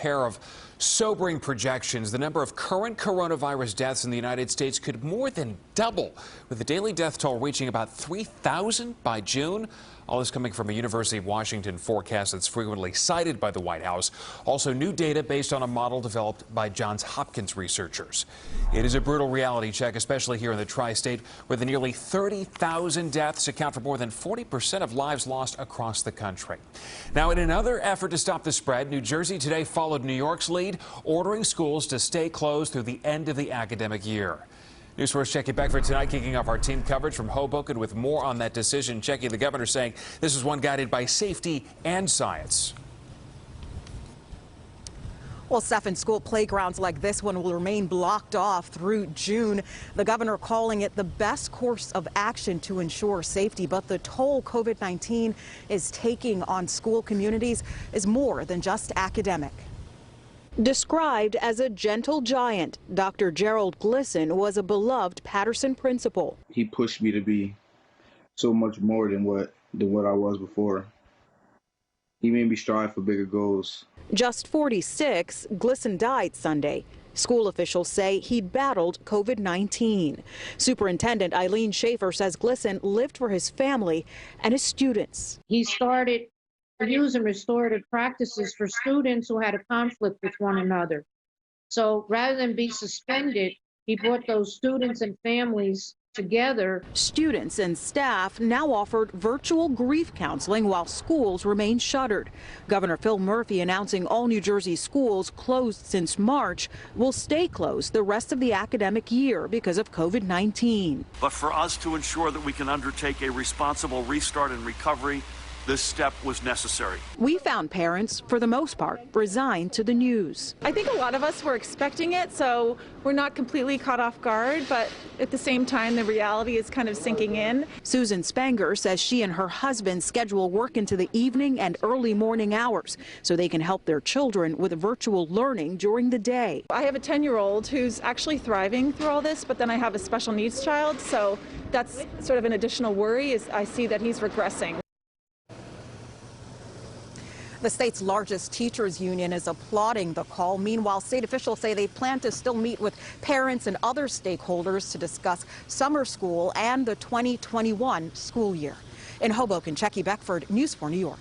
pair of sobering projections. The number of current coronavirus deaths in the United States could more than double, with the daily death toll reaching about 3,000 by June. All this coming from a University of Washington forecast that's frequently cited by the White House. Also, new data based on a model developed by Johns Hopkins researchers. It is a brutal reality check, especially here in the tri-state, where the nearly 30,000 deaths account for more than 40% of lives lost across the country. Now, in another effort to stop the spread, New Jersey today followed New York's lead, ordering schools to stay closed through the end of the academic year. News 4's Jackie Beckford tonight, kicking off our team coverage from Hoboken with more on that decision. Jackie, the governor saying this is one guided by safety and science. Well, Stephen, school playgrounds like this one will remain blocked off through June. The governor calling it the best course of action to ensure safety. But the toll COVID-19 is taking on school communities is more than just academic. Described as a gentle giant, Dr. Gerald Glisson was a beloved Patterson principal. He pushed me to be so much more than what I was before. He made me strive for bigger goals. Just 46, Glisson died Sunday. School officials say he battled COVID-19. Superintendent Eileen Schaefer says Glisson lived for his family and his students. He started using restorative practices for students who had a conflict with one another. So rather than be suspended, he brought those students and families together. Students and staff now offered virtual grief counseling while schools remain shuttered. Governor Phil Murphy announcing all New Jersey schools closed since March will stay closed the rest of the academic year because of COVID-19. But for us to ensure that we can undertake a responsible restart and recovery, this step was necessary. We found parents, for the most part, resigned to the news. I think a lot of us were expecting it, so we're not completely caught off guard, but at the same time, the reality is kind of sinking in. Susan Spanger says she and her husband schedule work into the evening and early morning hours so they can help their children with virtual learning during the day. I have a 10-year-old who's actually thriving through all this, but then I have a special needs child, so that's sort of an additional worry is I see that he's regressing. The state's largest teachers union is applauding the call. Meanwhile, state officials say they plan to still meet with parents and other stakeholders to discuss summer school and the 2021 school year. In Hoboken, Jackie Beckford, News 4 New York.